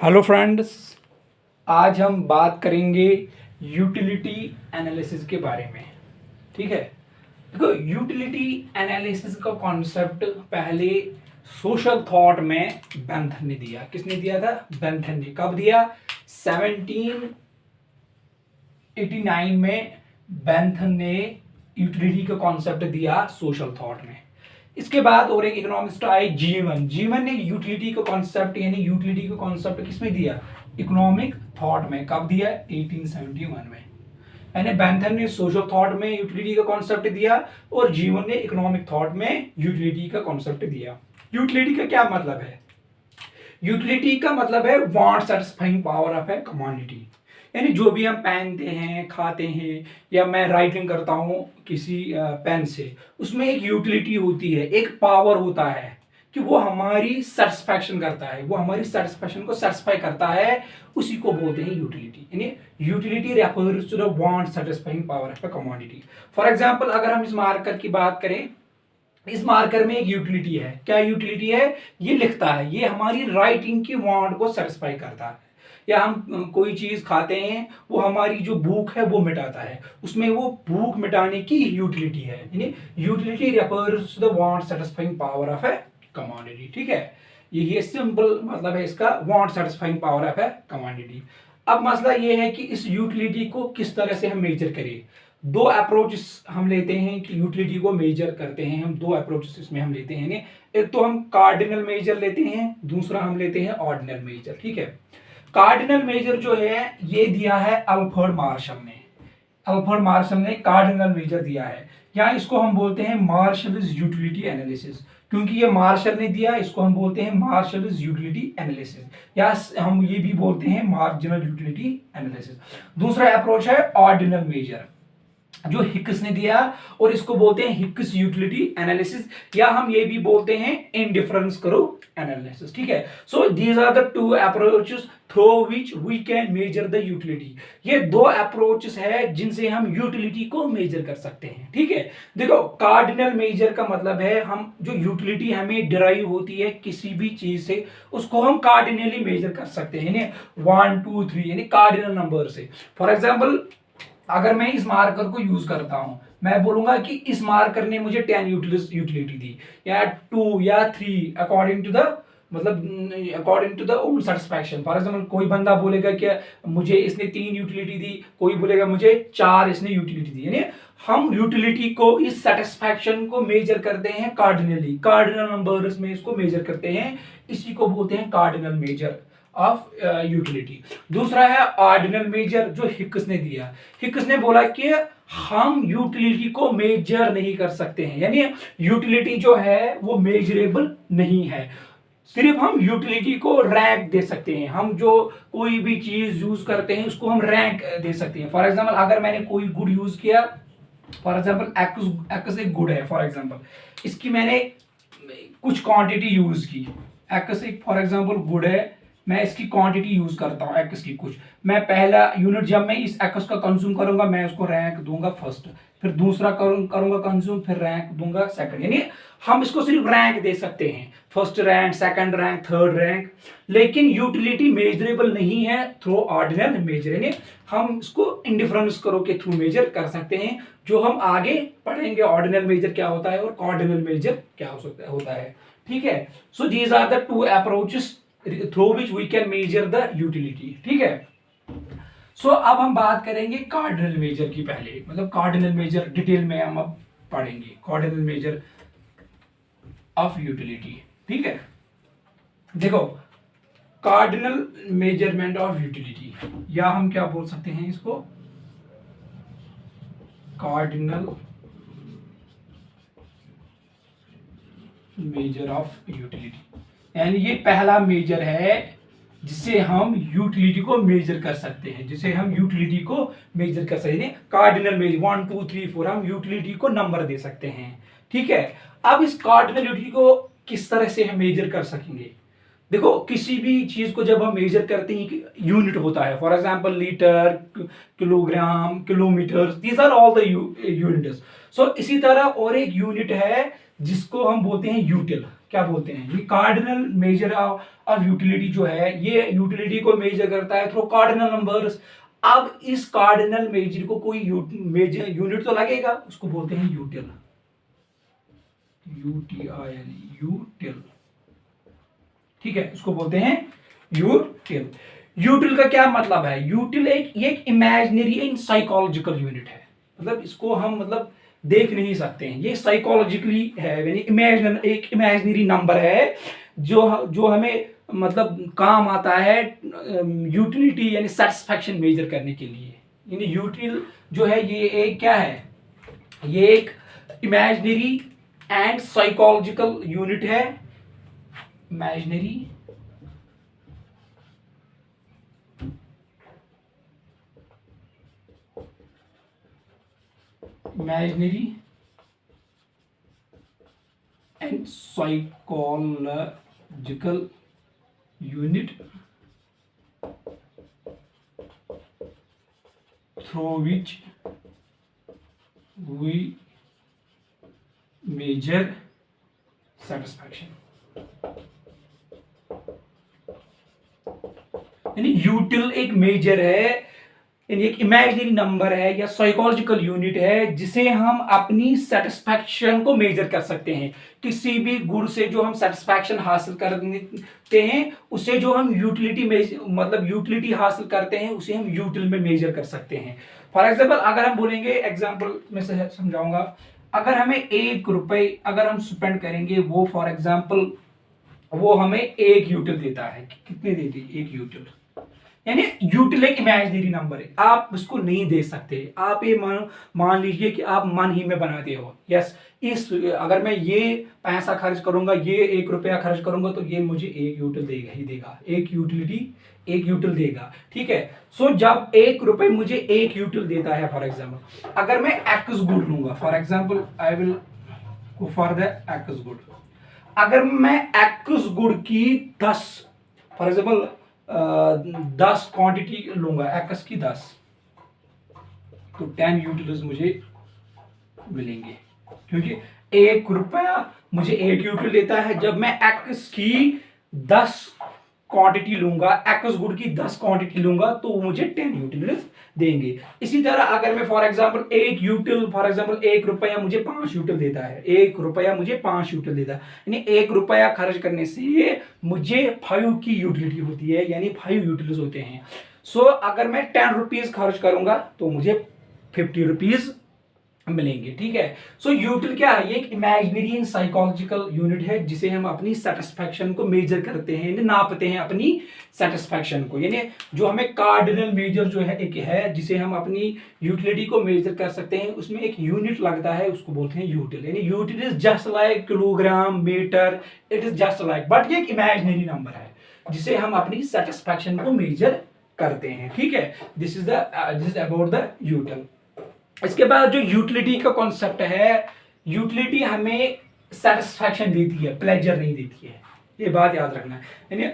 Hello friends, आज हम बात करेंगे यूटिलिटी एनालिसिस के बारे में। ठीक है, देखो यूटिलिटी एनालिसिस का कॉन्सेप्ट पहले सोशल थॉट में बेंथन ने दिया। किसने दिया था? बेंथन ने। कब दिया? 1789 में बेंथन ने यूटिलिटी का कॉन्सेप्ट दिया सोशल थॉट में। इसके बाद और एक इकोनॉमिस्ट आए, जीवन ने यूटिलिटी का कॉन्सेप्ट यानी यूटिलिटी का कॉन्सेप्ट किसमें दिया? इकोनॉमिक थॉट में। कब दिया? 1871 में। यानी बेंथन ने सोशल थॉट में यूटिलिटी का कॉन्सेप्ट दिया और जीवन ने इकोनॉमिक थॉट में यूटिलिटी का कॉन्सेप्ट दिया। यूटिलिटी का क्या मतलब है? यूटिलिटी का मतलब है want satisfying power of a commodity. यानी जो भी हम पहनते हैं, खाते हैं, या मैं राइटिंग करता हूँ किसी पेन से, उसमें एक यूटिलिटी होती है, एक पावर होता है कि वो हमारी सेटिस्फैक्शन करता है, वो हमारी सेटिस्फैक्शन को सेटिस्फाई करता है, उसी को बोलते हैं यूटिलिटी। यानी utility refers to the want satisfying power of a commodity. For example, अगर हम इस मार्कर की बात करें, इस मार्कर में एक यूटिलिटी है। क्या यूटिलिटी है? ये लिखता है, ये हमारी राइटिंग की वांट को सेटिस्फाई करता है। या हम कोई चीज खाते हैं, वो हमारी जो भूख है वो मिटाता है, उसमें वो भूख मिटाने की यूटिलिटी है। यानी utility refers to the want satisfying power of a commodity. ठीक है, ये सिंपल मतलब है इसका, want satisfying power of a commodity. अब मसला ये है कि इस यूटिलिटी को किस तरह से हम मेजर करें। दो अप्रोचेस हम लेते हैं कि यूटिलिटी को मेजर करते हैं। हम दो अप्रोचेस इसमें हम लेते हैं। एक तो हम कार्डिनल मेजर लेते हैं, दूसरा हम लेते हैं ऑर्डिनल मेजर। ठीक है, कार्डिनल मेजर जो है ये दिया है अल्फ्रेड मार्शल ने। अल्फ्रेड मार्शल ने कार्डिनल मेजर दिया है, या इसको हम बोलते हैं मार्शल्स यूटिलिटी एनालिसिस। क्योंकि ये मार्शल ने दिया, इसको हम बोलते हैं मार्शल्स यूटिलिटी एनालिसिस, या हम ये भी बोलते हैं मार्जिनल यूटिलिटी एनालिसिस। दूसरा अप्रोच है ऑर्डिनल मेजर, जो हिक्स ने दिया, और इसको बोलते हैं हिक्स यूटिलिटी एनालिसिस, या हम ये भी बोलते हैं इंडिफरेंस करो एनालिसिस। ठीक है, so these are the two approaches through which we can measure the utility. ये दो अप्रोचेस है जिनसे हम यूटिलिटी को मेजर कर सकते हैं। ठीक है, देखो कार्डिनल मेजर का मतलब है हम जो यूटिलिटी हमें डिराइव होती है किसी भी चीज से, उसको हम कार्डिनली मेजर कर सकते हैं, यानी 1 2 3 यानी कार्डिनल नंबर से। फॉर एग्जाम्पल, अगर मैं इस मार्कर को यूज करता हूं, मैं बोलूंगा कि इस मार्कर ने मुझे 10 यूटिलिटी दी, या 2 या 3, अकॉर्डिंग टू द मतलब according to the own satisfaction. For example, कोई बंदा बोलेगा कि मुझे इसने 3 यूटिलिटी दी, कोई बोलेगा मुझे 4 इसने यूटिलिटी दी। यानी हम यूटिलिटी को, इस सेटिस्फैक्शन को मेजर करते हैं कार्डिनली, कार्डिनल नंबर्स में इसको मेजर करते हैं, इसी को बोलते हैं कार्डिनल मेजर ऑफ यूटिलिटी। दूसरा है ऑर्डिनल मेजर, जो हिक्स ने दिया। हिक्स ने बोला कि हम यूटिलिटी को मेजर नहीं कर सकते हैं, यानी यूटिलिटी जो है वो मेजरेबल नहीं है, सिर्फ हम यूटिलिटी को रैंक दे सकते हैं। हम जो कोई भी चीज यूज करते हैं उसको हम रैंक दे सकते हैं। फॉर एग्जाम्पल, अगर मैंने कोई गुड यूज किया, फॉर एग्जाम्पल एक्स एक गुड है, फॉर एग्जाम्पल इसकी मैंने कुछ क्वांटिटी यूज की, एक्स एक फॉर एग्जाम्पल गुड है, मैं इसकी क्वांटिटी यूज करता हूँ एक्स की कुछ, मैं पहला यूनिट जब मैं इस एक्स का कंज्यूम करूंगा मैं उसको रैंक दूंगा फर्स्ट, फिर दूसरा करूंगा कंज्यूम, फिर रैंक दूंगा सेकंड। यानी हम इसको सिर्फ रैंक दे सकते हैं, first rank, second rank, third rank, लेकिन यूटिलिटी मेजरेबल नहीं है थ्रू ऑर्डिनल मेजर। यानी हम इसको इंडिफरेंस करो के थ्रू मेजर कर सकते हैं, जो हम आगे पढ़ेंगे ऑर्डिनल मेजर क्या होता है और कार्डिनल मेजर क्या होता है। ठीक है, so these are the two approaches through which we can measure the utility. ठीक है, सो अब हम बात करेंगे कार्डिनल मेजर की। पहले मतलब कार्डिनल मेजर डिटेल में हम अब पढ़ेंगे, कार्डिनल मेजर ऑफ यूटिलिटी। ठीक है, देखो कार्डिनल मेजरमेंट ऑफ यूटिलिटी, या हम क्या बोल सकते हैं इसको, कार्डिनल मेजर ऑफ यूटिलिटी। यानी ये पहला मेजर है जिससे हम यूटिलिटी को मेजर कर सकते हैं, जिसे हम यूटिलिटी को मेजर कर सकते हैं। कार्डिनल मेजर 1 2 3 4 हम यूटिलिटी को नंबर दे सकते हैं। ठीक है, अब इस कार्डिनल यूटिलिटी को किस तरह से हम मेजर कर सकेंगे? देखो किसी भी चीज को जब हम मेजर करते हैं यूनिट होता है, for example litre, kilogram, kilometre, these are all the units. So इसी तरह और एक यूनिट है जिसको हम बोलते हैं यूटिल। क्या बोलते हैं? ये कार्डिनल मेजर ऑफ यूटिलिटी जो है, ये यूटिलिटी को मेजर करता है थ्रू कार्डिनल नंबर्स। अब इस कार्डिनल मेजर को कोई मेजर यूनिट तो लगेगा, उसको बोलते हैं यूटिल। UTIL, यूटिल। ठीक है, उसको बोलते हैं यूटिल। यूटिल का क्या मतलब है? यूटिल एक इमेजिनरी एंड साइकोलॉजिकल यूनिट है। मतलब इसको हम मतलब देख नहीं सकते हैं, ये साइकोलॉजिकली है, यानी एक इमेजिनरी नंबर है जो जो हमें मतलब काम आता है यूटिलिटी यानी सेटिस्फैक्शन मेजर करने के लिए। यानी यूटिल जो है ये एक क्या है? ये एक इमेजिनरी एंड साइकोलॉजिकल यूनिट है। Imaginary imaginary and psychological unit through which we measure satisfaction। यानी यूटिल एक मेजर है, यानी एक इमेजिनरी नंबर है या साइकोलॉजिकल यूनिट है जिसे हम अपनी सेटिस्फैक्शन को मेजर कर सकते हैं। किसी भी गुण से जो हम सेटिस्फैक्शन हासिल करते हैं उसे जो हम मतलब यूटिलिटी हासिल करते हैं उसे हम यूटिल में मेजर कर सकते हैं। फॉर एग्जाम्पल अगर हम बोलेंगे, एग्जाम्पल में से समझाऊंगा, अगर हमें 1 रुपए अगर हम स्पेंड करेंगे, वो फॉर एग्जाम्पल वो हमें 1 यूटिल देता है। कितने देती है? 1 यूटिल। यानी यूटिल एक इमेजिनरी नंबर है, आप उसको नहीं दे सकते। आप ये मान लीजिए कि आप मन ही में बनाते हो, यस इस अगर मैं ये पैसा खर्च करूंगा, ये 1 रुपया खर्च करूंगा तो ये मुझे 1 यूटिल देगा ही देगा, एक यूटिलिटी 1 यूटिल देगा। ठीक है, सो जब 1 रुपए मुझे 1 यूटिल देता है, फॉर एग्जाम्पल अगर मैं एक्स गुड लूंगा, for example I will go for the x good. अगर मैं एक्स गुड़ की 10 फॉर एग्जाम्पल 10 क्वांटिटी लूंगा, एक्स की 10, तो 10 यूटिल्स मुझे मिलेंगे, क्योंकि 1 रुपया मुझे 1 यूटिल देता है। जब मैं एक्स की 10 क्वांटिटी लूंगा, एक्स गुड की 10 क्वांटिटी लूंगा, तो वो मुझे 10 यूटिल्स देंगे। इसी तरह अगर मैं फॉर एग्जाम्पल 1 यूटिल, फॉर एग्जाम्पल 1 रुपया मुझे 5 यूटिल देता है, 1 रुपया मुझे 5 यूटिल देता है, यानी 1 रुपया खर्च करने से मुझे 5 की यूटिलिटी होती है, यानी 5 यूटिल्स होते हैं। सो अगर मैं 10 रुपीज खर्च करूंगा तो मुझे 50 रुपीज मिलेंगे। ठीक है, सो यूटिल क्या है? ये एक इमेजिनरी एंड साइकोलॉजिकल यूनिट है जिसे हम अपनी सेटिस्फैक्शन को मेजर करते हैं, नापते हैं अपनी सेटिस्फैक्शन को। यानी जो हमें कार्डिनल मेजर जो है एक है जिसे हम अपनी यूटिलिटी को मेजर कर सकते हैं, उसमें एक यूनिट लगता है, उसको बोलते हैं यूटिल। यानी util is just like kilogram, metre, it is just like, but ये एक इमेजिनरी नंबर है जिसे हम अपनी सेटिस्फैक्शन को मेजर करते हैं। ठीक है, दिस इज अबाउट द यूटिल। इसके बाद जो यूटिलिटी का कॉन्सेप्ट है, यूटिलिटी हमें सेटिस्फैक्शन देती है, प्लेजर नहीं देती है, ये बात याद रखना है। यानी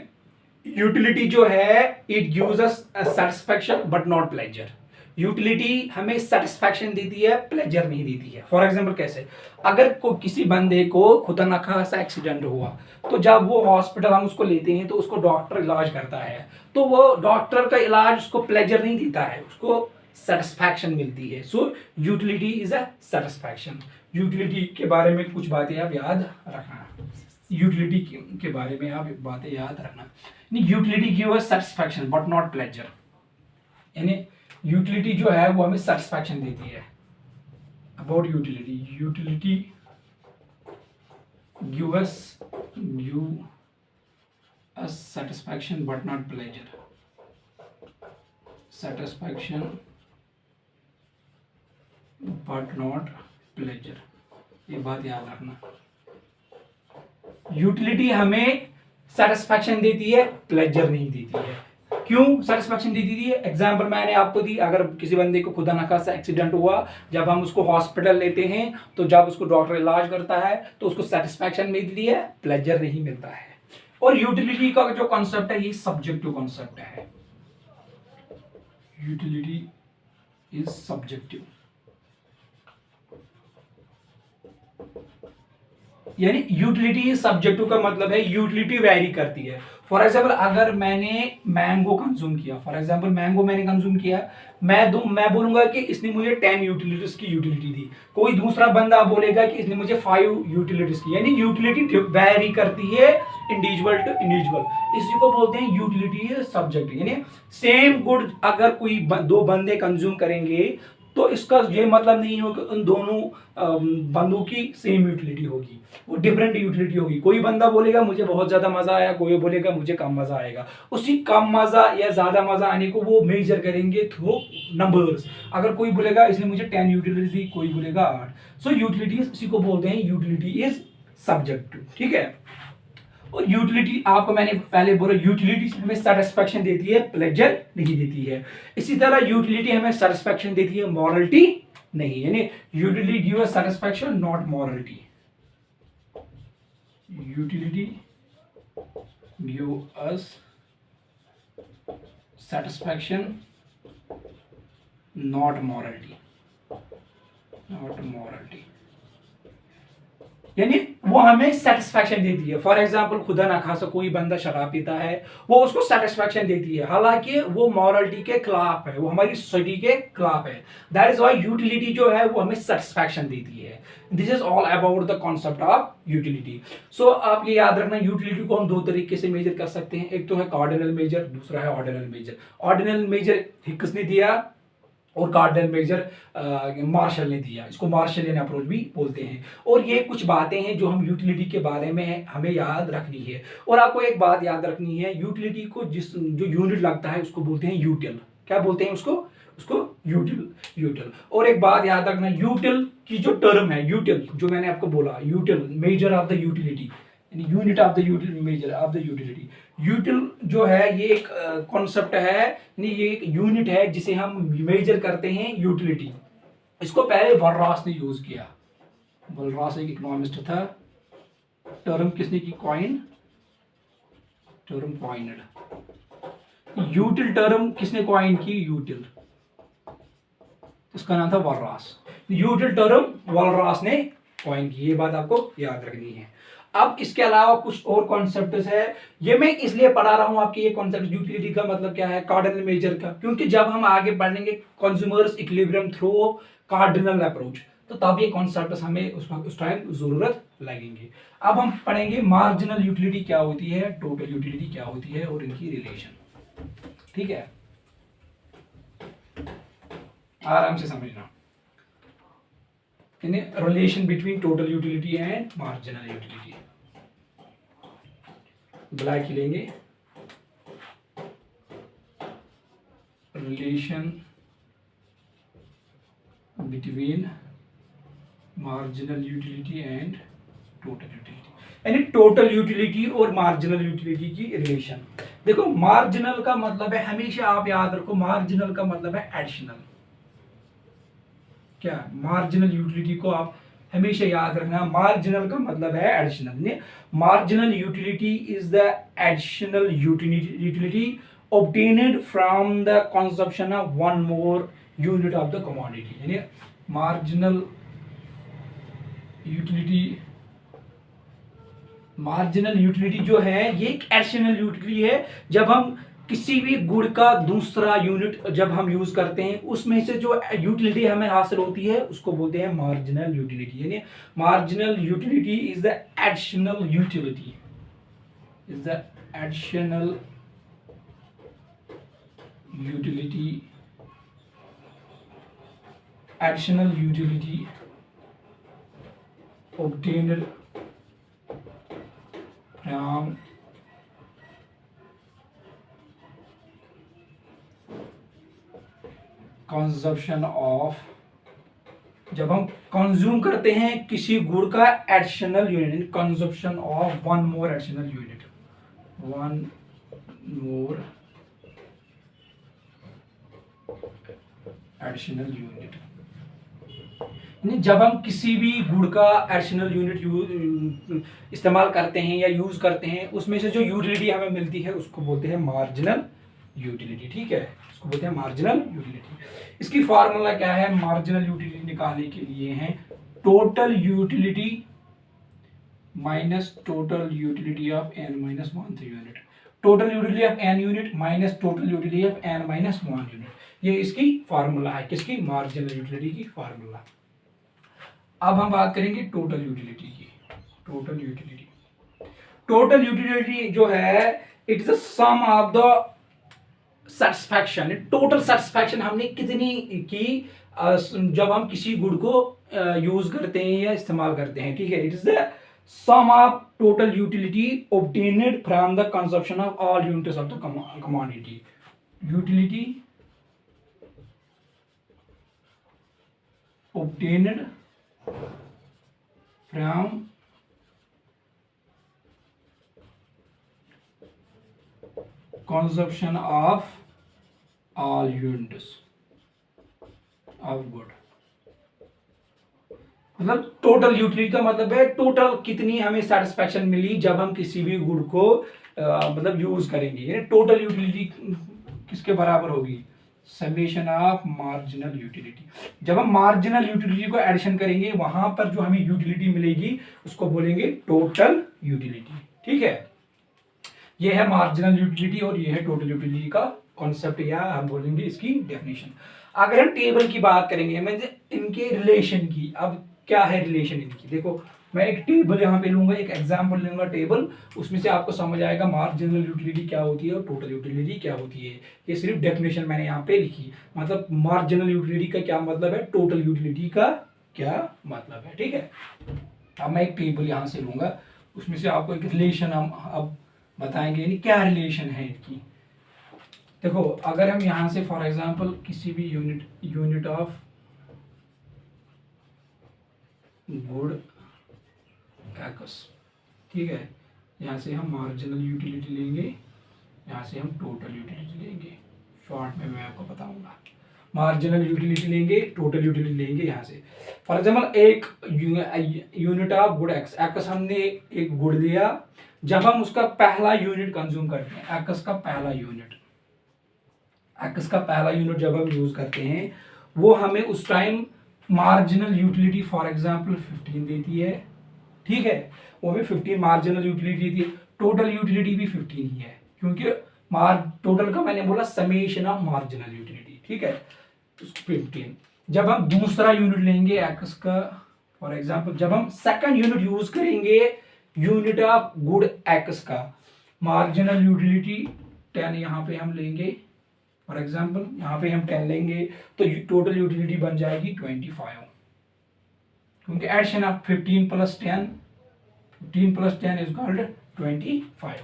यूटिलिटी जो है it gives us satisfaction but not pleasure. Utility हमें सेटिस्फैक्शन देती है, प्लेजर नहीं देती है। फॉर एग्जाम्पल कैसे? अगर किसी बंदे को खतरनाक सा एक्सीडेंट हुआ, तो जब वो हॉस्पिटल हम उसको लेते हैं तो उसको डॉक्टर इलाज करता है, तो वो डॉक्टर का इलाज उसको प्लेजर नहीं देता है, उसको सेटिस्फैक्शन मिलती है। सो utility is a satisfaction. Utility के बारे में कुछ बातें आप याद रखना, यूटिलिटी के बारे में आप बातें याद रखना। Utility give us satisfaction but not pleasure. यानी यूटिलिटी जो है वो हमें सेटिस्फैक्शन देती है। About utility, utility give us satisfaction but not pleasure. Satisfaction but not pleasure, ये बात याद रखना। यूटिलिटी हमें सेटिस्फैक्शन देती है, प्लेजर नहीं देती है। क्यों सेटिस्फैक्शन देती है? एग्जाम्पल मैंने आपको दी, अगर किसी बंदे को खुदा नखा सा एक्सीडेंट हुआ, जब हम उसको हॉस्पिटल लेते हैं, तो जब उसको डॉक्टर इलाज करता है तो उसको सेटिस्फैक्शन मिलती है, प्लेजर नहीं मिलता है। और यूटिलिटी का जो कॉन्सेप्ट है ये सब्जेक्टिव कॉन्सेप्ट है। Utility is subjective. यानी यूटिलिटी सब्जेक्टिव का मतलब है यूटिलिटी वैरी करती है। फॉर एग्जाम्पल अगर मैंने मैंगो कंज्यूम किया, फॉर एग्जाम्पल मैंगो मैंने कंज्यूम किया, मैं बोलूंगा कि इसने मुझे 10 यूटिलिटीज की यूटिलिटी दी, कोई दूसरा बंदा बोलेगा कि इसने मुझे 5 यूटिलिटीज की, यानी यूटिलिटी वैरी करती है इंडिविजुअल टू इंडिविजुअल। इसी को बोलते हैं यूटिलिटी सब्जेक्टिव। यानी सेम गुड अगर कोई दो बंदे कंज्यूम करेंगे तो इसका ये मतलब नहीं हो कि उन दोनों बंदों की सेम यूटिलिटी होगी, वो डिफरेंट यूटिलिटी होगी। कोई बंदा बोलेगा मुझे बहुत ज्यादा मजा आया, कोई बोलेगा मुझे कम मजा आएगा। उसी कम मजा या ज्यादा मजा आने को वो मेजर करेंगे थ्रू नंबर्स। अगर कोई बोलेगा इसने मुझे 10 यूटिलिटी दी, कोई बोलेगा 8। सो यूटिलिटी इसी को बोलते हैं यूटिलिटी इज सब्जेक्टिव, ठीक है। और यूटिलिटी आपको मैंने पहले बोला यूटिलिटी हमें सेटिस्फेक्शन देती है, प्लेजर नहीं देती है। इसी तरह यूटिलिटी हमें सेटिस्फेक्शन देती है, मॉरलिटी नहीं। यानी utility give us satisfaction not morality. Utility give us satisfaction not morality, not morality. यानी वो हमें सेटिस्फैक्शन देती है। फॉर एग्जाम्पल खुदा ना खासा कोई बंदा शराब पीता है, वो उसको सेटिस्फैक्शन देती है, हालांकि वो मॉरलिटी के खिलाफ है, वो हमारी सोसाइटी के खिलाफ है। दैट इज व्हाई यूटिलिटी जो है वो हमें सेटिस्फैक्शन देती है। This is all about the concept of utility. So आप ये याद रखना, यूटिलिटी को हम दो तरीके से मेजर कर सकते हैं, एक तो है कार्डिनल मेजर, दूसरा है ऑर्डिनल मेजर। ऑर्डिनल मेजर किसने दिया और कार्डिनल मेजर मार्शल ने दिया, इसको मार्शलियन अप्रोच भी बोलते हैं। और ये कुछ बातें हैं जो हम यूटिलिटी के बारे में हमें याद रखनी है। और आपको एक बात याद रखनी है, यूटिलिटी को जो यूनिट लगता है उसको बोलते हैं यूटिल। क्या बोलते हैं उसको? यूटिल, यूटिल। और एक बात याद रखना, यूटिल की जो टर्म है, यूटिल जो मैंने आपको बोला, यूटिल measure of the utility, unit of the यूटिल, measure of the utility. यूटिल जो है ये एक कॉन्सेप्ट है, यानी ये एक यूनिट है जिसे हम मेजर करते हैं यूटिलिटी। इसको पहले वलरास ने यूज किया। वलरास एक इकोनॉमिस्ट था। टर्म किसने की कॉइन? टर्म कॉइनड। यूटिल टर्म किसने कॉइन की? यूटिल, उसका नाम था वलरास। यूटिल टर्म वलरास ने कॉइन की, ये बात आपको याद रखनी है। अब इसके अलावा कुछ और कॉन्सेप्ट्स है, ये मैं इसलिए पढ़ा रहा हूं आपके ये कॉन्सेप्ट। यूटिलिटी का मतलब क्या है, कार्डिनल मेजर का, क्योंकि जब हम आगे बढ़ेंगे consumers equilibrium through cardinal approach, तो तब ये कॉन्सेप्ट्स हमें उस टाइम जरूरत लगेंगे। अब हम पढ़ेंगे मार्जिनल यूटिलिटी क्या होती है, टोटल यूटिलिटी क्या होती है और इनकी रिलेशन, ठीक है। आराम से समझना, relation between total utility and marginal utility. Black लेंगे, relation between marginal utility and total utility, यानी टोटल यूटिलिटी और मार्जिनल यूटिलिटी की रिलेशन। देखो मार्जिनल का मतलब है, हमेशा आप याद रखो, मार्जिनल का मतलब है एडिशनल। क्या? मार्जिनल यूटिलिटी को आप हमेशा याद रखना, मार्जिनल का मतलब है additional. Marginal utility is the additional utility obtained from the consumption of one more unit of the commodity। यानी मार्जिनल यूटिलिटी जो है ये एक एडिशनल यूटिलिटी है। जब हम किसी भी गुड का दूसरा यूनिट जब हम यूज करते हैं, उसमें से जो यूटिलिटी हमें हासिल होती है उसको बोलते हैं मार्जिनल यूटिलिटी। यानी marginal utility is the additional utility, is the additional utility, additional utility obtained from consumption of, जब हम कंज्यूम करते हैं किसी गुड का additional unit, consumption of one more additional unit, one more additional unit. जब हम किसी भी गुड का एडिशनल यूनिट इस्तेमाल करते हैं या यूज करते हैं, उसमें से जो यूटिलिटी हमें मिलती है उसको बोलते हैं मार्जिनल यूटिलिटी, ठीक है, इसको बोलते हैं मार्जिनल यूटिलिटी। इसकी फार्मूला क्या है मार्जिनल यूटिलिटी निकालने के लिए? है total utility minus total utility of n minus 1 unit, total utility of n unit minus total utility of n minus 1 unit. ये इसकी फार्मूला है, किसकी? मार्जिनल यूटिलिटी की फार्मूला। अब हम बात करेंगे टोटल यूटिलिटी की। टोटल यूटिलिटी, टोटल यूटिलिटी जो है it is the sum of the satisfaction, total satisfaction हमने कितनी की जब हम किसी गुड को यूज करते हैं या इस्तेमाल करते हैं, ठीक है। It is the sum of total utility obtained from the consumption of all units of the commodity. यूटिलिटी obtained from consumption of all units of good। मतलब टोटल यूटिलिटी का मतलब है टोटल कितनी हमें सेटिस्फैक्शन मिली जब हम किसी भी गुड को मतलब यूज करेंगे। टोटल यूटिलिटी किसके बराबर होगी? Summation of marginal utility. जब हम मार्जिनल यूटिलिटी को एडिशन करेंगे वहां पर जो हमें यूटिलिटी मिलेगी उसको बोलेंगे टोटल यूटिलिटी, ठीक है। ये है मार्जिनल यूटिलिटी और ये है टोटल यूटिलिटी का कॉन्सेप्ट या हम बोलेंगे इसकी डेफिनेशन। अगर हम टेबल की बात करेंगे मतलब इनके रिलेशन की, अब क्या है रिलेशन इनकी, देखो मैं एक टेबल यहाँ पे लूंगा, एक एग्जांपल लूंगा टेबल, उसमें से आपको समझ आएगा मार्जिनल यूटिलिटी क्या होती है और टोटल यूटिलिटी क्या होती है। ये सिर्फ डेफिनेशन मैंने यहाँ पे लिखी, मतलब मार्जिनल यूटिलिटी का क्या मतलब है, टोटल यूटिलिटी का क्या मतलब है, ठीक है। अब मैं एक टेबल यहाँ से लूंगा, उसमें से आपको एक रिलेशन हम अब बताएंगे, यानी क्या रिलेशन है इनकी। देखो अगर हम यहाँ से फॉर एग्जांपल किसी भी यूनिट ऑफ गुड एक्स, ठीक है, यहाँ से हम मार्जिनल यूटिलिटी लेंगे, यहाँ से हम टोटल यूटिलिटी लेंगे। शॉर्ट में मैं आपको बताऊंगा, मार्जिनल यूटिलिटी लेंगे, टोटल यूटिलिटी लेंगे। यहाँ से फॉर एग्जाम्पल एक unit of good x, x हमने एक गुड लिया, जब हम उसका पहला यूनिट कंज्यूम करते हैं, एक्स का पहला यूनिट, एक्स का पहला यूनिट जब हम यूज करते हैं वो हमें उस time marginal utility for example 15 देती है, ठीक है। वो भी 15 मार्जिनल यूटिलिटी देती है, टोटल यूटिलिटी भी 15 ही है, क्योंकि टोटल का मैंने बोला समेशन ऑफ मार्जिनल यूटिलिटी, ठीक है, 15। जब हम दूसरा यूनिट लेंगे एक्स का, फॉर एग्जांपल जब हम सेकंड यूनिट यूज करेंगे यूनिट ऑफ गुड एक्स का, मार्जिनल यूटिलिटी 10 यहाँ पे हम लेंगे, फॉर एग्जाम्पल यहाँ पे हम 10 लेंगे तो टोटल यूटिलिटी बन जाएगी 25, क्योंकि addition of 15 plus 10, 15 plus 10 is called 25।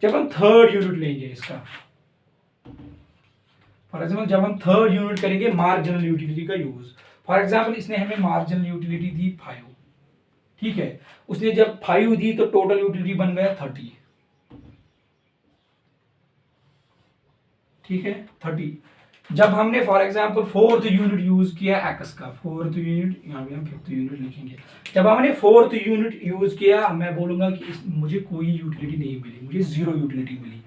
जब हम थर्ड यूनिट लेंगे इसका, फॉर एग्जाम्पल जब हम थर्ड यूनिट करेंगे मार्जिनल यूटिलिटी का यूज, फॉर एग्जाम्पल इसने हमें मार्जिनल यूटिलिटी दी 5, ठीक है, उसने जब 5 दी तो टोटल यूटिलिटी बन गया 30, ठीक है 30। जब हमने for example fourth unit use किया एक्स का, फोर्थ यूनिट, यहाँ पे हम फिफ्थ यूनिट लिखेंगे, जब हमने फोर्थ यूनिट यूज किया मैं बोलूंगा कि मुझे कोई यूटिलिटी नहीं मिली, मुझे जीरो यूटिलिटी मिली।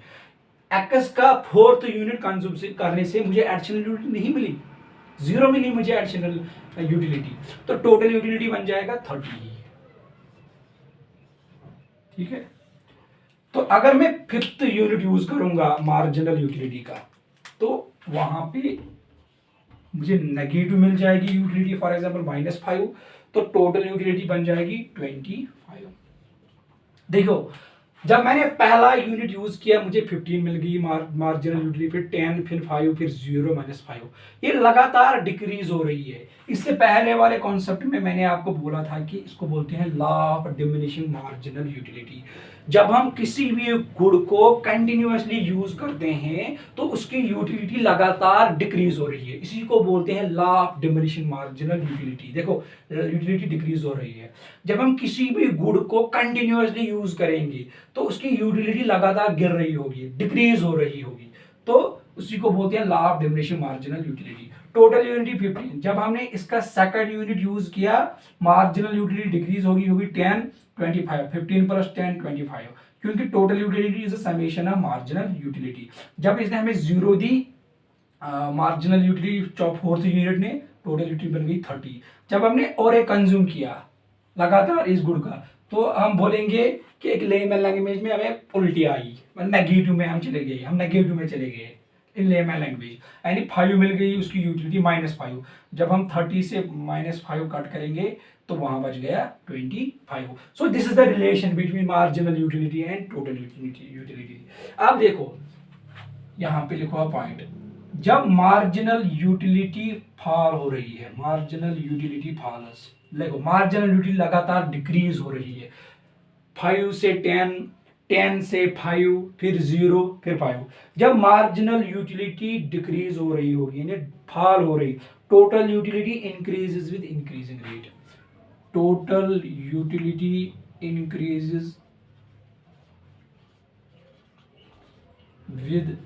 एक्स का फोर्थ यूनिट कंज्यूम करने से मुझे एडिशनल यूटिलिटी नहीं मिली, जीरो मिली मुझे एडिशनल यूटिलिटी, तो टोटल यूटिलिटी बन जाएगा 30, ठीक है। तो अगर मैं फिफ्थ यूनिट यूज करूंगा मार्जिनल यूटिलिटी का तो वहां पे मुझे नेगेटिव मिल जाएगी यूटिलिटी, फॉर एग्जांपल -5, तो टोटल यूटिलिटी बन जाएगी 25। देखो जब मैंने पहला यूनिट यूज किया मुझे 15 मिल गई मार्जिनल यूटिलिटी, फिर 10, फिर 5, फिर 0, -5, ये लगातार डिक्रीज हो रही है। इससे पहले वाले कॉन्सेप्ट में मैंने आपको बोला था कि इसको बोलते हैं law of diminishing marginal utility. जब हम किसी भी गुड को कंटिन्यूअसली यूज करते हैं तो उसकी यूटिलिटी लगातार डिक्रीज हो रही है, इसी को बोलते हैं law of diminishing marginal utility. देखो यूटिलिटी डिक्रीज हो रही है, जब हम किसी भी गुड को कंटिन्यूअसली यूज करेंगे तो उसकी यूटिलिटी लगातार गिर रही होगी, डिक्रीज हो रही होगी, तो उसी को बोलते हैं law of diminishing marginal utility. Total utility 15, जब हमने इसका सेकंड यूनिट यूज किया मार्जिनल यूटिलिटी डिक्रीज होगी 10, 25, 15 प्लस 10, 25, क्योंकि total utility is a summation of marginal utility. जब इसने हमें 0 दी मार्जिनल यूटिलिटी फोर्थ यूनिट ने, टोटल यूटिलिटी बन गई 30। जब हमने और एक कंज्यूम किया लगातार इस गुड का तो हम बोलेंगे कि एक लेमन लैंग्वेज में हमें उल्टी आई, नेगेटिव में हम चले गए, हम नेगेटिव में चले गए इन लेमन लैंग्वेज, यानी 5 मिल गई, उसकी यूटिलिटी -5। जब हम 30 से -5 कट करेंगे तो वहां बच गया 25। So this is the relation between marginal utility and total utility. अब देखो यहाँ पे लिखो पॉइंट, जब मार्जिनल यूटिलिटी फॉल हो रही है, मार्जिनल यूटिलिटी फॉल्स, देखो मार्जिनल यूटिलिटी लगातार डिक्रीज हो रही है, 5 से 10, 10 से 5, फिर 0, फिर 5। जब मार्जिनल यूटिलिटी डिक्रीज हो रही होगी, यानी फॉल हो रही, total utility increases with increasing rate, total utility increases with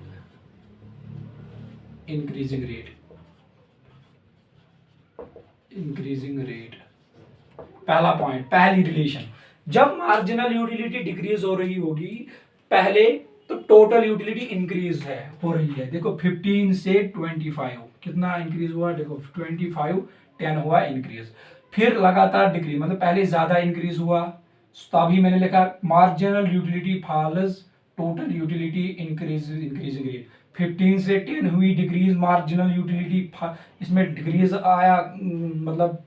increasing rate, increasing rate. पहला पॉइंट, पहली रिलेशन, जब मार्जिनल यूटिलिटी डिक्रीज हो रही होगी पहले, तो टोटल यूटिलिटी इंक्रीज है हो रही है। देखो 15 से 25 कितना इंक्रीज हुआ, देखो 25, 10 हुआ इंक्रीज, फिर लगातार डिक्रीज, मतलब पहले ज्यादा इंक्रीज हुआ, तभी मैंने लिखा marginal utility falls, total utility increasing rate. 15 से 10 हुई डिक्रीज मार्जिनल यूटिलिटी, इसमें डिक्रीज आया, मतलब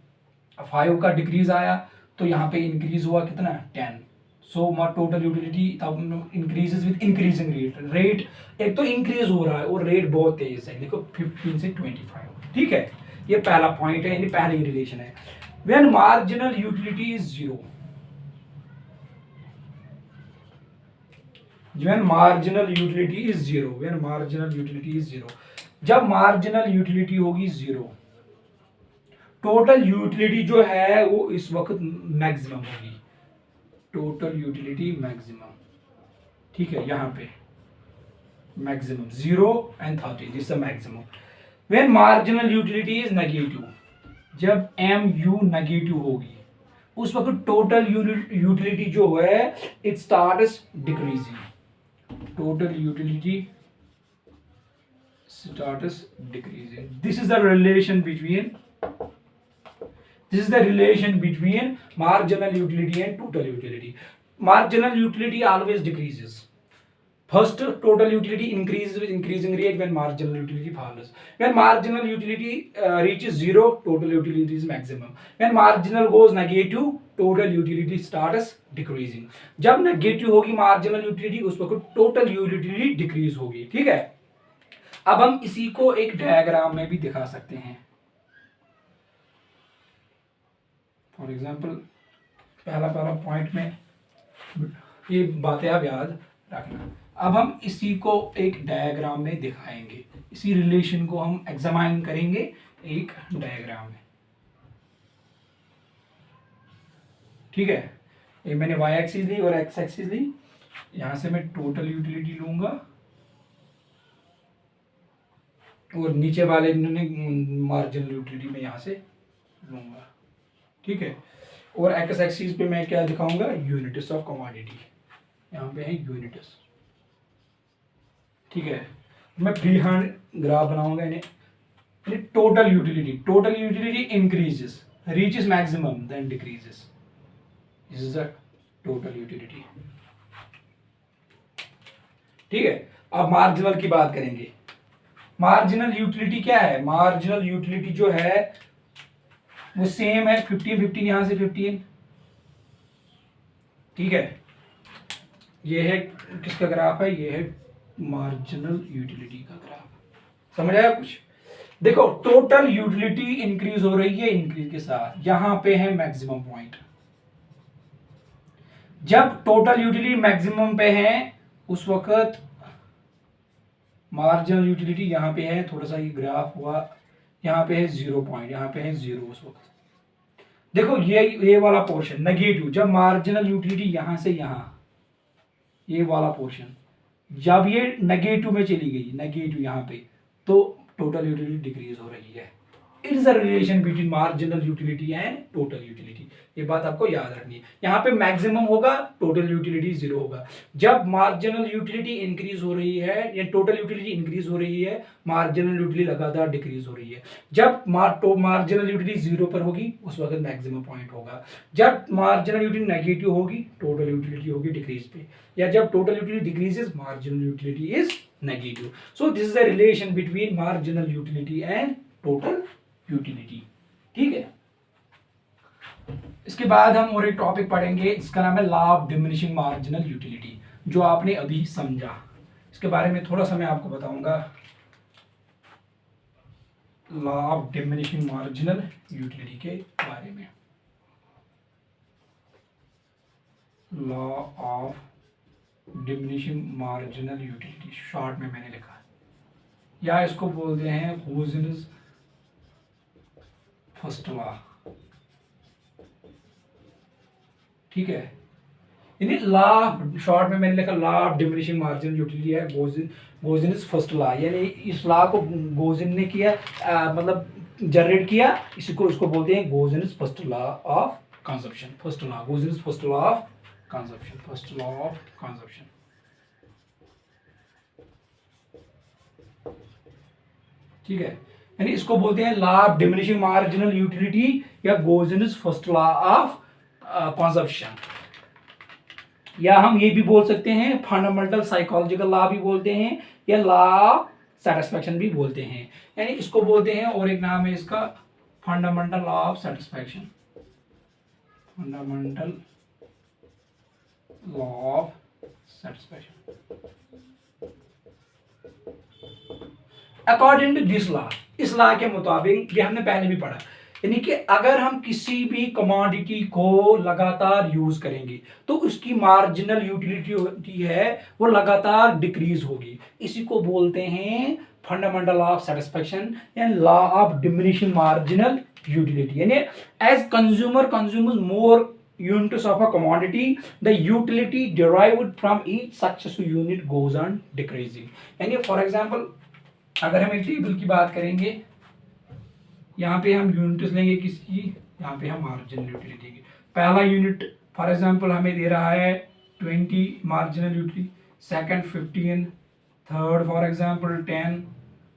5 का डिक्रीज आया, तो यहाँ पे इंक्रीज हुआ कितना, 10। सो टोटल यूटिलिटी तब increases with increasing rate, rate एक तो इंक्रीज हो रहा है और रेट बहुत तेज है, देखो 15 से 25। ठीक है, ये पहला पॉइंट है, यानी पहली रिलेशन है। When marginal utility is 0, when marginal utility is 0, when marginal utility is 0, जब marginal utility होगी 0, टोटल यूटिलिटी जो है वो इस वक्त मैक्सिमम होगी, टोटल यूटिलिटी मैक्सिमम। ठीक है, यहाँ पे maximum 0 and 30, this is maximum. When marginal utility is negative, जब MU नेगेटिव होगी उस वक्त टोटल यूटिलिटी जो है it starts decreasing, total utility starts decreasing. This is the relation between marginal utility and total utility. Marginal utility always decreases. First, total utility increases with increasing rate when marginal utility falls. When marginal utility reaches 0, total utility is maximum. When marginal goes negative, total utility starts decreasing. जब negative होगी marginal utility उस वक्त total utility decrease होगी। ठीक है, अब हम इसी को एक डायग्राम में भी दिखा सकते हैं। फॉर एग्जांपल पहला पॉइंट में ये बातें आप याद रखना। अब हम इसी को एक डायग्राम में दिखाएंगे, इसी रिलेशन को हम एग्जामाइन करेंगे एक डायग्राम में। ठीक है, ये मैंने y एक्सिस ली और x एक्सिस ली, यहां से मैं टोटल यूटिलिटी लूंगा और नीचे वाले मार्जिनल यूटिलिटी में यहां से लूंगा। ठीक है, और x एक्सिस पे मैं क्या दिखाऊंगा, यूनिट्स ऑफ कमोडिटी, यहाँ पे है यूनिट्स। ठीक है, मैं फ्री हैंड ग्राफ बनाऊंगा यानी total utility increases, reaches maximum then decreases, this is the total utility. ठीक है, अब मार्जिनल की बात करेंगे। मार्जिनल यूटिलिटी क्या है, मार्जिनल यूटिलिटी जो है वो सेम है, 15 यहां से 15। ठीक है, ये है किसका ग्राफ है, ये है मार्जिनल यूटिलिटी का ग्राफ। समझ आया कुछ? देखो टोटल यूटिलिटी इंक्रीज हो रही है इंक्रीज के साथ, यहां पे है मैक्सिमम पॉइंट। जब टोटल यूटिलिटी मैक्सिमम पे है उस वक्त मार्जिनल यूटिलिटी यहां पे है, थोड़ा सा ये ग्राफ हुआ, यहां पे है 0 पॉइंट, यहां पे है 0 उस वक्त। देखो ये वाला पोर्शन नेगेटिव, जब मार्जिनल यूटिलिटी यहां से यहां, ये वाला पोर्शन जब ये नेगेटिव में चली गई, नेगेटिव यहां पे, तो टोटल यूटिलिटी डिक्रीज हो रही है। It is a relation between marginal utility and total utility. ये बात आपको याद रखनी है। यहाँ पे मैक्सिमम होगा, टोटल यूटिलिटी जीरो होगा। जब मार्जिनल यूटिलिटी इंक्रीज हो रही है या टोटल यूटिलिटी इंक्रीज हो रही है, मार्जिनल यूटिलिटी लगातार डिक्रीज हो रही है। जब मार्जिनल यूटिलिटी जीरो पर होगी उस वक्त मैक्सिमम पॉइंट होगा। जब मार्जिनल यूटिलिटी नेगेटिव होगी, टोटल यूटिलिटी होगी डिक्रीज पे, या जब total utility decreases, marginal utility is negative. So this is the relation between marginal utility and total utility. ठीक है। इसके बाद हम और एक टॉपिक पढ़ेंगे, इसका नाम है law of diminishing marginal utility, जो आपने अभी समझा। इसके बारे में थोड़ा सा मैं आपको बताऊंगा। Law of diminishing marginal utility के बारे में। Law of diminishing marginal utility short में मैंने लिखा है, या इसको बोलते हैं गॉसियस फर्स्ट लॉ। ठीक है, यानी लॉ शॉर्ट में मैंने लिखा law of diminishing marginal utility है गॉसियस फर्स्ट लॉ। यानी इस लॉ को गॉसियन ने किया, मतलब जनरेट किया, इसी को इसको बोलते हैं Gossen's first law of consumption. First law Gossen's first law of consumption, first law of consumption. ठीक है, यानी इसको बोलते हैं law of diminishing marginal utility या Gossen's first law of consumption, या हम ये भी बोल सकते हैं फंडामेंटल साइकोलॉजिकल लॉ भी बोलते हैं, या लॉ ऑफ सेटिस्फैक्शन भी बोलते हैं। यानी इसको बोलते हैं, और एक नाम है इसका fundamental law of satisfaction, fundamental law of satisfaction. According to this law, इस लॉ के मुताबिक, ये हमने पहले भी पढ़ा, यानी कि अगर हम किसी भी कमोडिटी को लगातार यूज करेंगे तो उसकी मार्जिनल यूटिलिटी है वो लगातार डिक्रीज होगी। इसी को बोलते हैं fundamental of satisfaction and law of diminishing marginal utility. यानी as consumer consumes more units of a commodity, the utility derived from each successive unit goes on decreasing। यानी फॉर एग्जाम्पल अगर हम एक टेबल की बात करेंगे, यहाँ पे हम यूनिट्स लेंगे किसकी, यहाँ पे हम मार्जिनल यूटिलिटी की। पहला यूनिट फॉर एग्जांपल हमें दे रहा है 20 marginal utility, second 15, third for example 10,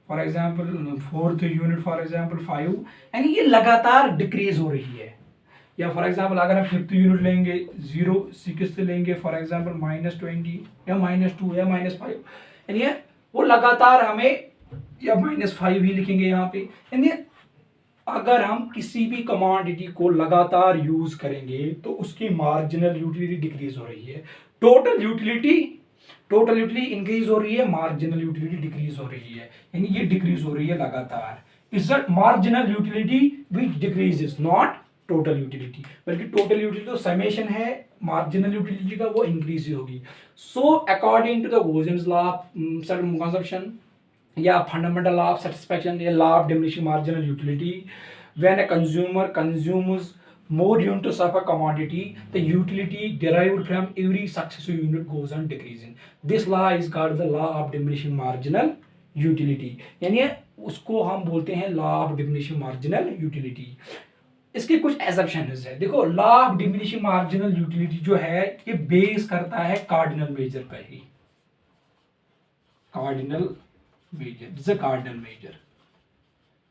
for example fourth unit for example 5, यानी ये लगातार डिक्रीज हो रही है। या फॉर एग्जांपल अगर हम फिफ्थ यूनिट लेंगे 0, सिक्स्थ लेंगे फॉर एग्जांपल -20 या -2 या -5, यानी वो लगातार हमें, या -5 ही लिखेंगे यहाँ पे। यानी अगर हम किसी भी कमोडिटी को लगातार यूज करेंगे तो उसकी मार्जिनल यूटिलिटी डिक्रीज हो रही है, टोटल यूटिलिटी इंक्रीज हो रही है, मार्जिनल यूटिलिटी डिक्रीज हो रही है, यानी ये डिक्रीज हो रही है लगातार। It's marginal utility which decreases, not total utility, बल्कि टोटल यूटिलिटी तो समेशन है, मार्जिनल यूटिलिटी का वो इंक्रीज ही होगी। So according to the Gossen's law of consumption या फंडामेंटल लॉ ऑफ सेटिस्फैक्शन या law of diminishing marginal utility, when a consumer consumes more units of a commodity, the utility derived from every successive unit goes on decreasing. This law is called the law of diminishing marginal utility, यानी उसको हम बोलते हैं law of diminishing marginal utility. इसके कुछ assumptions है। देखो, law of diminishing marginal utility जो है ये बेस करता है कार्डिनल मेजर पर ही। Cardinal measure, this is cardinal measure,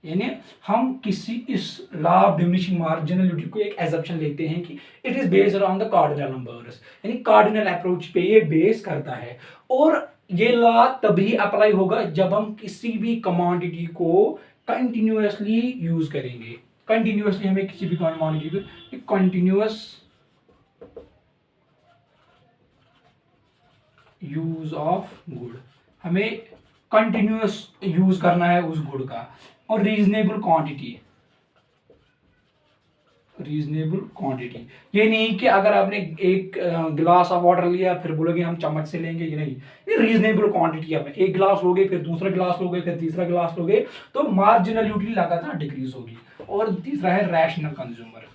यानी हम किसी इस law of diminishing marginal utility को एक एजम्पशन लेते हैं कि it is based on the cardinal numbers, यानी कार्डिनल अप्रोच पे ये बेस करता है। और ये लॉ तभी अप्लाई होगा जब हम किसी भी कमोडिटी को कंटिन्यूअसली यूज करेंगे। कंटिन्यूअसली हमें किसी भी कमोडिटी को कंटिन्यूअस यूज ऑफ गुड, हमें कंटिन्यूअस यूज करना है उस गुड का, और रीजनेबल क्वांटिटी। ये नहीं कि अगर आपने एक गिलास ऑफ वाटर लिया फिर बोलोगे हम चम्मच से लेंगे, ये नहीं, ये रीजनेबल क्वांटिटी है। एक गिलास लोगे, फिर दूसरा गिलास लोगे, फिर तीसरा गिलास लोगे, तो मार्जिनल यूटिलिटी लगातार डिक्रीज होगी। और तीसरा है रैशनल कंज्यूमर,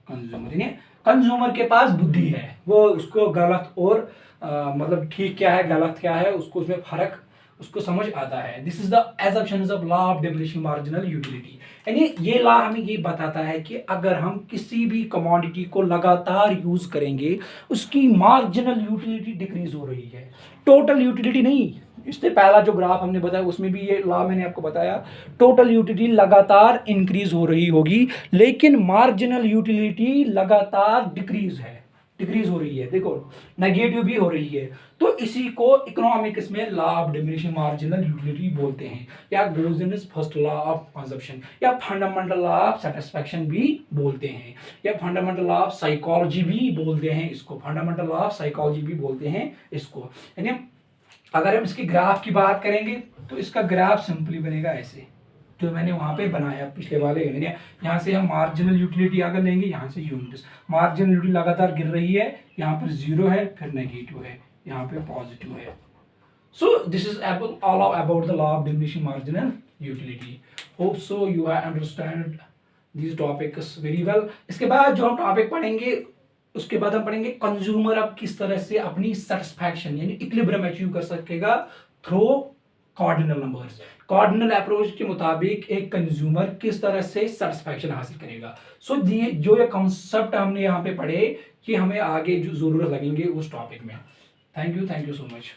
यानी कंज्यूमर के पास बुद्धि है, वो उसको गलत और मतलब ठीक क्या है गलत क्या है उसको उसमें फर्क उसको समझ आता है। This is the assumptions of law of diminishing marginal utility. यानी ये लॉ हमें ये बताता है कि अगर हम किसी भी कमोडिटी को लगातार यूज करेंगे उसकी मार्जिनल यूटिलिटी डिक्रीज हो रही है, टोटल यूटिलिटी नहीं। इससे पहला जो ग्राफ हमने बताया उसमें भी ये लॉ मैंने आपको बताया, टोटल यूटिलिटी लगातार इंक्रीज हो रही होगी लेकिन मार्जिनल यूटिलिटी लगातार डिक्रीज हो रही है, देखो नेगेटिव भी हो रही है। तो इसी को इकोनॉमिक्स में law of diminishing marginal utility बोलते हैं, या गोजनस फर्स्ट लॉ ऑफ कंजप्शन, या फंडामेंटल लॉ ऑफ सेटिस्फैक्शन भी बोलते हैं, या फंडामेंटल लॉ ऑफ साइकोलॉजी भी बोलते हैं इसको, फंडामेंटल लॉ ऑफ साइकोलॉजी भी बोलते हैं इसको। यानी अगर हम इसकी ग्राफ की बात करेंगे तो इसका ग्राफ सिंपली बनेगा ऐसे, जो मैंने वहां पे बनाया पिछले वाले। यहाँ से हम मार्जिनल यूटिलिटी अगर लेंगे, यहाँ से यूनिट्स, मार्जिनल यूटिलिटी लगातार गिर रही है, यहाँ पर जीरो है, फिर नेगेटिव है, यहाँ पे पॉजिटिव है। So this is all about the law of diminishing marginal utility. Hope so you have understand this topics very well. इसके बाद जो हम टॉपिक पढ़ेंगे उसके बाद हम पढ़ेंगे कंज्यूमर अब किस तरह से अपनी सेटिस्फैक्शन यानी इक्विलिब्रियम अचीव कर सकेगा through cardinal numbers. Cardinal approach के मुताबिक एक कंज्यूमर किस तरह से सेटिस्फैक्शन हासिल करेगा। सो जो ये कॉन्सेप्ट हमने यहाँ पे पढ़े कि हमें आगे जो जरूरत लगेंगे उस टॉपिक में। Thank you so much.